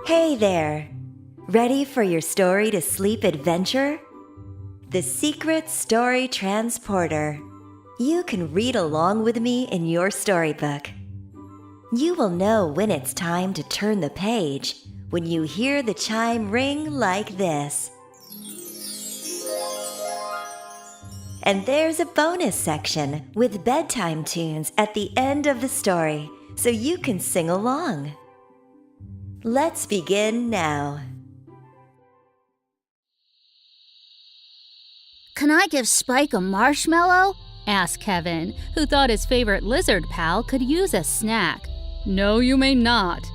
Hey there! Ready for your story to sleep adventure? The Secret Story Transporter. You can read along with me in your storybook. You will know when it's time to turn the page when you hear the chime ring like this. And there's a bonus section with bedtime tunes at the end of the story, so you can sing along. Let's begin now. Can I give Spike a marshmallow? Asked Kevin, who thought his favorite lizard pal could use a snack. No, you may not.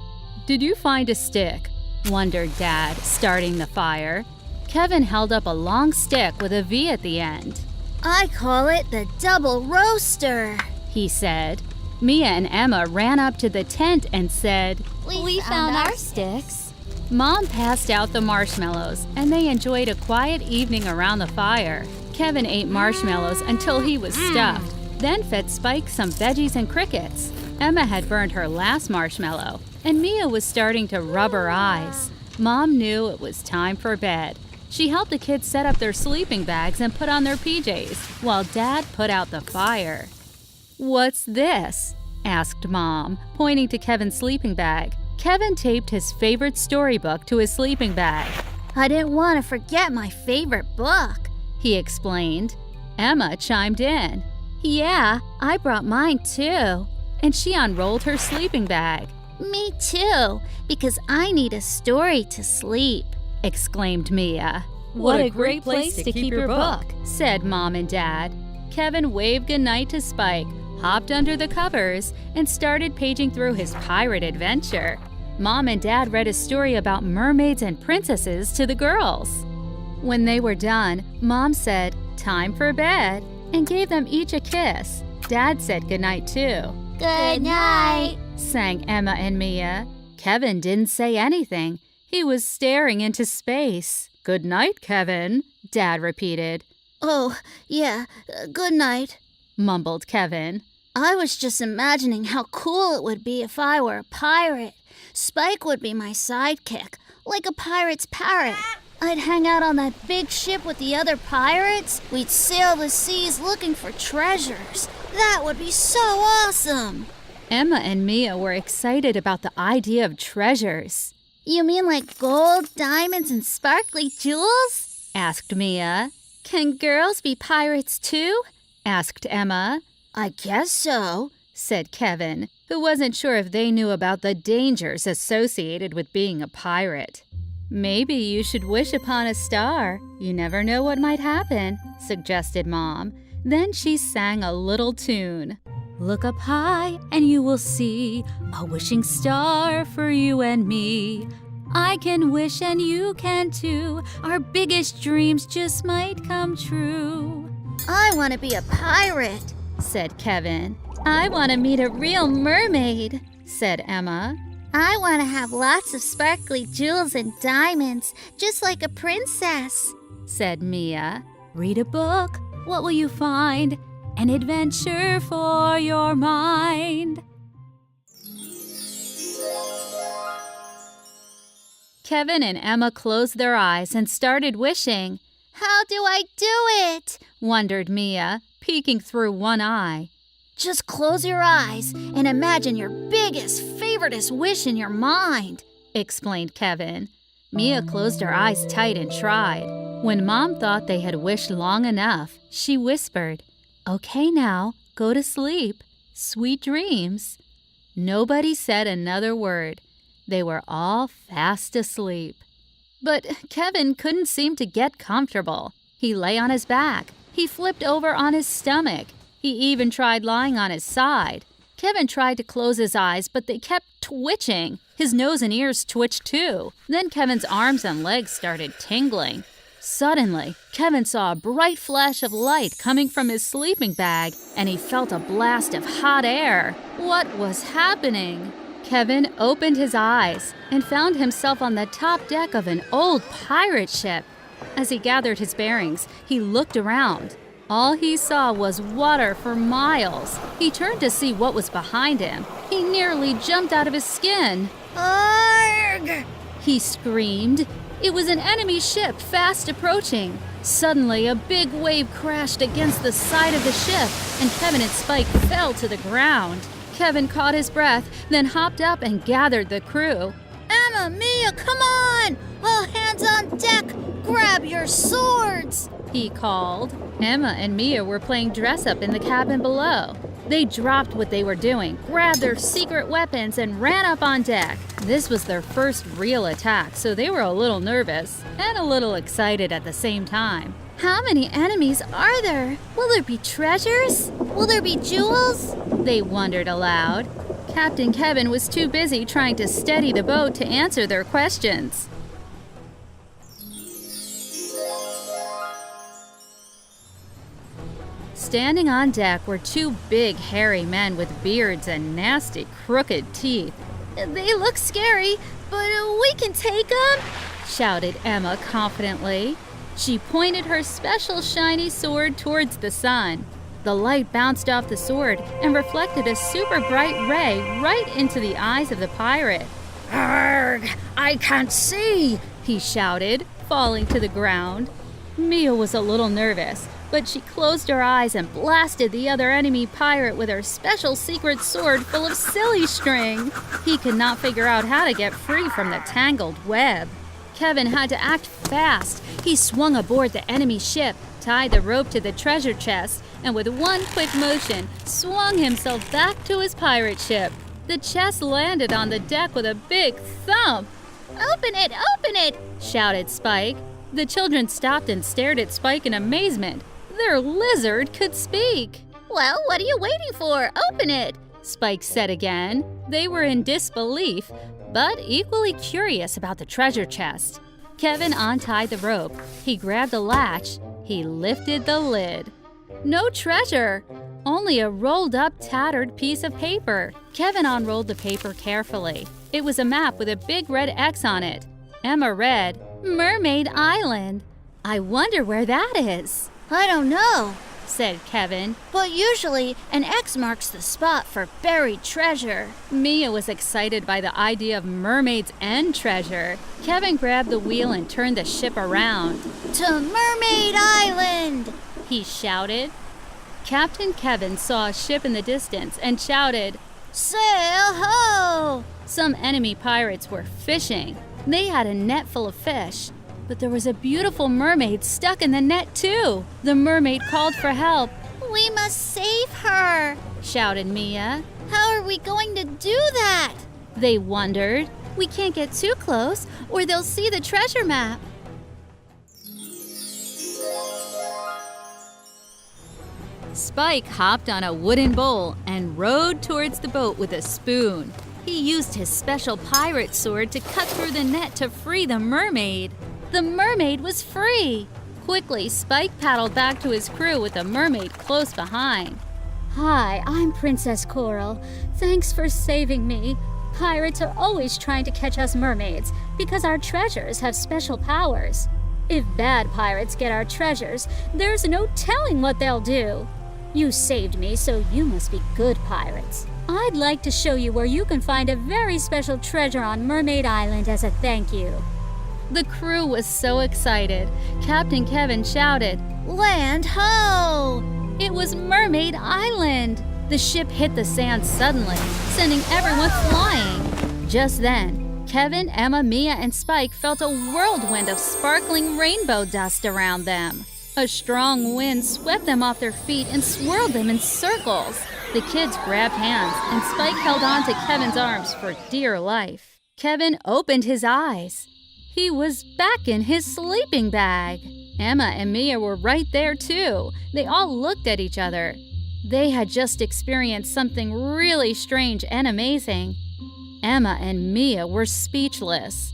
Did you find a stick? Wondered Dad, starting the fire. Kevin held up a long stick with a V at the end. I call it the double roaster, he said. Mia and Emma ran up to the tent and said, We found our sticks. Mom passed out the marshmallows, and they enjoyed a quiet evening around the fire. Kevin ate marshmallows until he was stuffed, then fed Spike some veggies and crickets. Emma had burned her last marshmallow, and Mia was starting to rub her eyes. Mom knew it was time for bed. She helped the kids set up their sleeping bags and put on their PJs, while Dad put out the fire. What's this? Asked Mom, pointing to Kevin's sleeping bag. Kevin taped his favorite storybook to his sleeping bag. I didn't want to forget my favorite book, he explained. Emma chimed in. Yeah, I brought mine too. And she unrolled her sleeping bag. Me too, because I need a story to sleep, exclaimed Mia. What a great place to keep your book, said Mom and Dad. Kevin waved goodnight to Spike, hopped under the covers, and started paging through his pirate adventure. Mom and Dad read a story about mermaids and princesses to the girls. When they were done, Mom said, "Time for bed," and gave them each a kiss. Dad said goodnight too. Good night, sang Emma and Mia. Kevin didn't say anything. He was staring into space. Good night, Kevin, Dad repeated. Oh, yeah, good night, mumbled Kevin. I was just imagining how cool it would be if I were a pirate. Spike would be my sidekick, like a pirate's parrot. I'd hang out on that big ship with the other pirates. We'd sail the seas looking for treasures. That would be so awesome. Emma and Mia were excited about the idea of treasures. You mean like gold, diamonds, and sparkly jewels? Asked Mia. Can girls be pirates too? Asked Emma. I guess so, said Kevin, who wasn't sure if they knew about the dangers associated with being a pirate. Maybe you should wish upon a star. You never know what might happen, suggested Mom. Then she sang a little tune. Look up high and you will see a wishing star for you and me. I can wish and you can too. Our biggest dreams just might come true. I want to be a pirate, said Kevin. I want to meet a real mermaid, said Emma. I want to have lots of sparkly jewels and diamonds, just like a princess, said Mia. Read a book. What will you find? An adventure for your mind. Kevin and Emma closed their eyes and started wishing. How do I do it? Wondered Mia, peeking through one eye. Just close your eyes and imagine your biggest, favoriteest wish in your mind, explained Kevin. Mia closed her eyes tight and tried. When Mom thought they had wished long enough, she whispered, Okay now, go to sleep. Sweet dreams. Nobody said another word. They were all fast asleep. But Kevin couldn't seem to get comfortable. He lay on his back. He flipped over on his stomach. He even tried lying on his side. Kevin tried to close his eyes, but they kept twitching. His nose and ears twitched too. Then Kevin's arms and legs started tingling. Suddenly, Kevin saw a bright flash of light coming from his sleeping bag, and he felt a blast of hot air. What was happening? Kevin opened his eyes and found himself on the top deck of an old pirate ship. As he gathered his bearings, he looked around. All he saw was water for miles. He turned to see what was behind him. He nearly jumped out of his skin. Arrgh! he screamed. It was an enemy ship fast approaching. Suddenly, a big wave crashed against the side of the ship, and Kevin and Spike fell to the ground. Kevin caught his breath, then hopped up and gathered the crew. Emma, Mia, come on! All hands on deck! Grab your swords! He called. Emma and Mia were playing dress-up in the cabin below. They dropped what they were doing, grabbed their secret weapons, and ran up on deck. This was their first real attack, so they were a little nervous and a little excited at the same time. How many enemies are there? Will there be treasures? Will there be jewels? They wondered aloud. Captain Kevin was too busy trying to steady the boat to answer their questions. Standing on deck were two big, hairy men with beards and nasty, crooked teeth. They look scary, but we can take them, shouted Emma confidently. She pointed her special shiny sword towards the sun. The light bounced off the sword and reflected a super bright ray right into the eyes of the pirate. Arrgh! I can't see! He shouted, falling to the ground. Mia was a little nervous, but she closed her eyes and blasted the other enemy pirate with her special secret sword full of silly string. He could not figure out how to get free from the tangled web. Kevin had to act fast. He swung aboard the enemy ship, tied the rope to the treasure chest, and with one quick motion, swung himself back to his pirate ship. The chest landed on the deck with a big thump. Open it, shouted Spike. The children stopped and stared at Spike in amazement. Their lizard could speak. Well, what are you waiting for? Open it, Spike said again. They were in disbelief, but equally curious about the treasure chest. Kevin untied the rope. He grabbed the latch. He lifted the lid. No treasure, only a rolled-up, tattered piece of paper. Kevin unrolled the paper carefully. It was a map with a big red X on it. Emma read, Mermaid Island. I wonder where that is. I don't know, said Kevin. But usually an X marks the spot for buried treasure. Mia was excited by the idea of mermaids and treasure. Kevin grabbed the wheel and turned the ship around. To Mermaid Island, he shouted. Captain Kevin saw a ship in the distance and shouted, Sail ho! Some enemy pirates were fishing. They had a net full of fish. But there was a beautiful mermaid stuck in the net, too. The mermaid called for help. We must save her, shouted Mia. How are we going to do that? They wondered. We can't get too close, or they'll see the treasure map. Spike hopped on a wooden bowl and rowed towards the boat with a spoon. He used his special pirate sword to cut through the net to free the mermaid. The mermaid was free. Quickly, Spike paddled back to his crew with the mermaid close behind. Hi, I'm Princess Coral. Thanks for saving me. Pirates are always trying to catch us mermaids because our treasures have special powers. If bad pirates get our treasures, there's no telling what they'll do. You saved me, so you must be good pirates. I'd like to show you where you can find a very special treasure on Mermaid Island as a thank you. The crew was so excited. Captain Kevin shouted, Land ho! It was Mermaid Island! The ship hit the sand suddenly, sending everyone flying. Just then, Kevin, Emma, Mia, and Spike felt a whirlwind of sparkling rainbow dust around them. A strong wind swept them off their feet and swirled them in circles. The kids grabbed hands, and Spike held on to Kevin's arms for dear life. Kevin opened his eyes. He was back in his sleeping bag. Emma and Mia were right there, too. They all looked at each other. They had just experienced something really strange and amazing. Emma and Mia were speechless.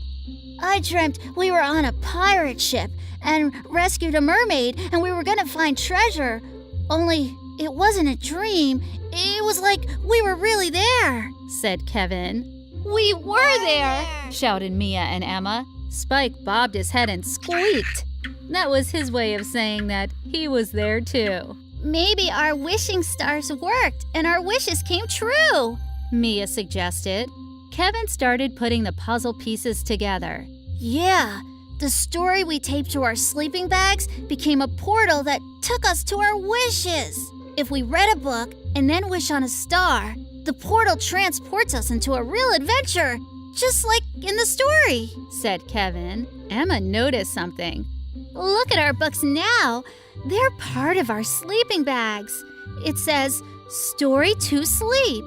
I dreamt we were on a pirate ship and rescued a mermaid, and we were gonna find treasure. Only it wasn't a dream. It was like we were really there, said Kevin. We were there, shouted Mia and Emma. Spike bobbed his head and squeaked. That was his way of saying that he was there too. Maybe our wishing stars worked and our wishes came true, Mia suggested. Kevin started putting the puzzle pieces together. Yeah, the story we taped to our sleeping bags became a portal that took us to our wishes. If we read a book and then wish on a star, the portal transports us into a real adventure, just like in the story, said Kevin. Emma noticed something. Look at our books now. They're part of our sleeping bags. It says, Story to Sleep.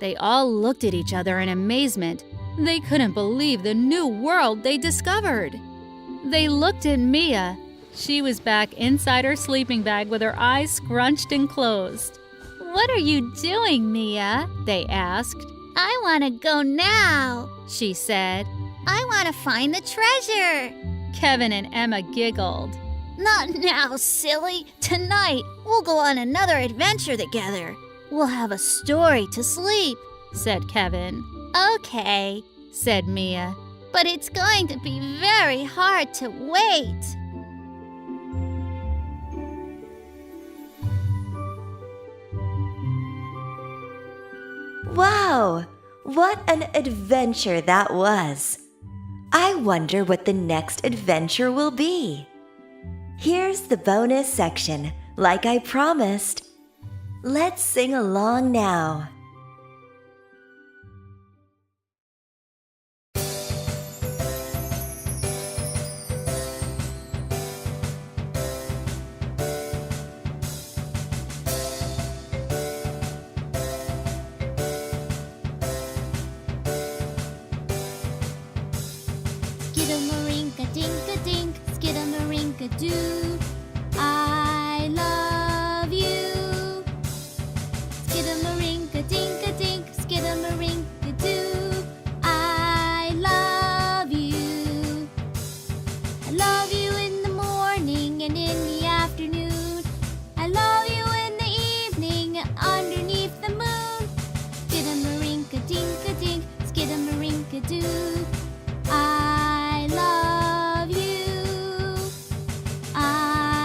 They all looked at each other in amazement. They couldn't believe the new world they discovered. They looked at Mia. She was back inside her sleeping bag with her eyes scrunched and closed. What are you doing, Mia? They asked. I want to go now, she said. I want to find the treasure. Kevin and Emma giggled. Not now, silly. Tonight, we'll go on another adventure together. We'll have a story to sleep, said Kevin. Okay, said Mia. But it's going to be very hard to wait. Wow! What an adventure that was! I wonder what the next adventure will be. Here's the bonus section, like I promised. Let's sing along now. Skidamarink-a-dink-a-dink, skidamarink-a-doo. I love you. Skidamarink-a-dink-a-dink, skidamarink-a-doo. I love you. I love you in the morning and in the afternoon. I love you in the evening underneath the moon. Skidamarink-a-dink-a-dink, skidamarink-a-doo. I love you. I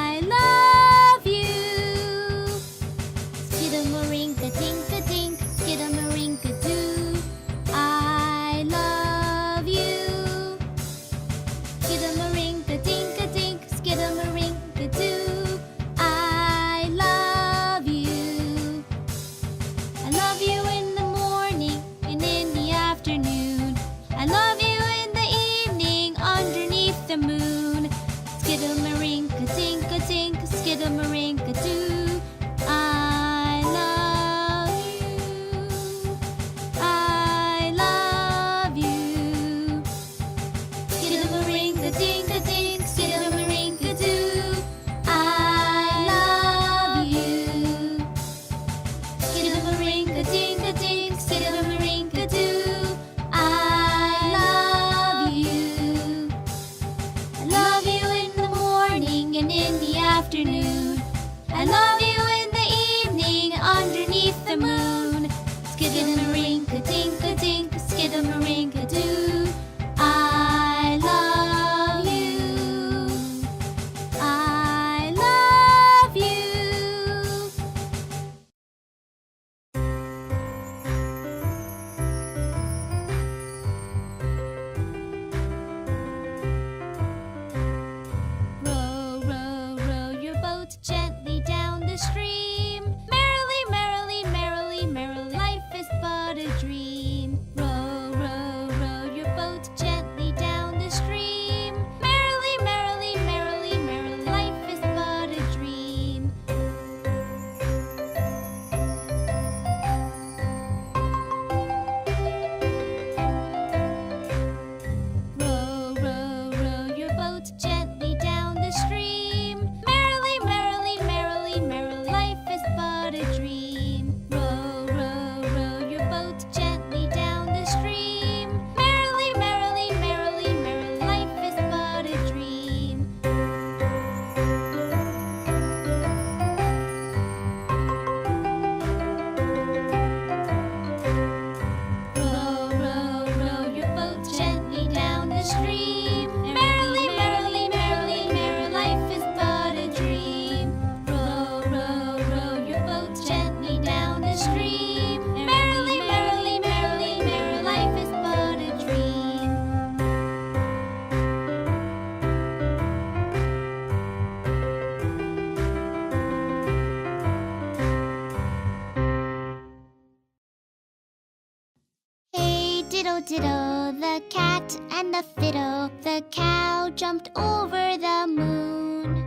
diddle diddle, the cat and the fiddle, the cow jumped over the moon.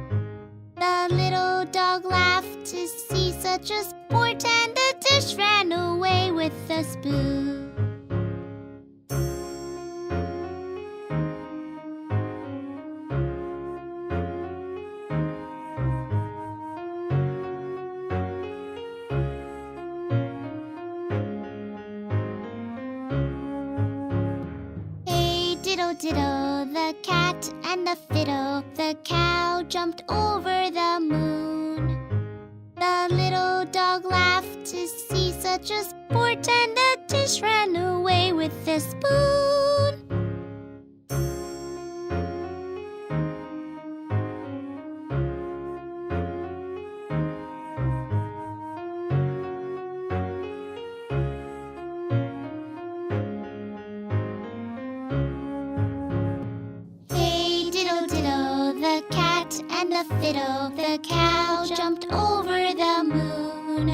The little dog laughed to see such a sport, and the dish ran away with the spoon. Diddle diddle, the cat and the fiddle, the cow jumped over the moon. The little dog laughed to see such a sport, and the dish ran away with the spoon. And the fiddle, the cow jumped over the moon.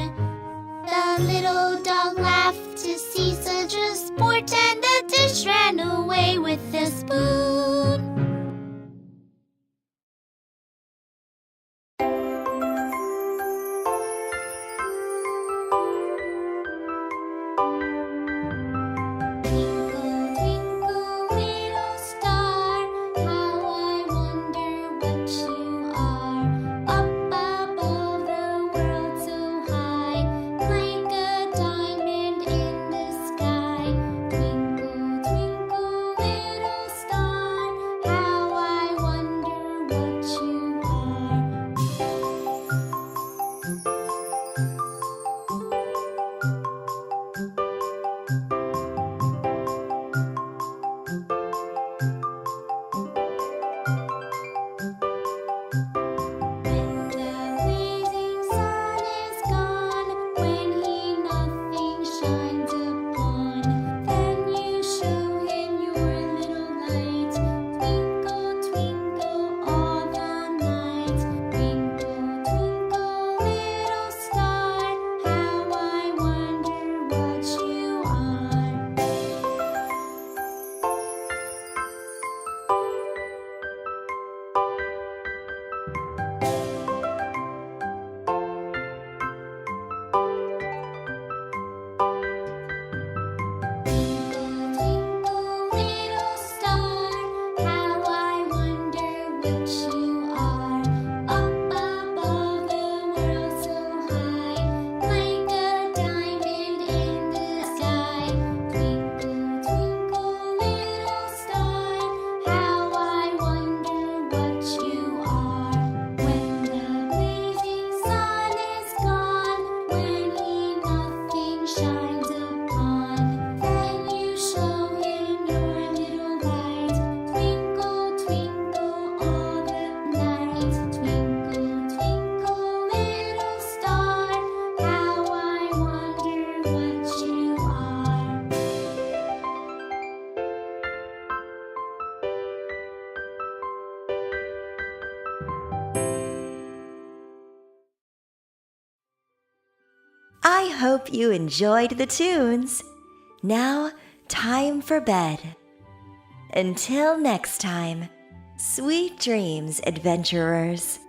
The little dog laughed to see such a sport, and the dish ran away with the spoon. I hope you enjoyed the tunes. Now, time for bed. Until next time, sweet dreams, adventurers.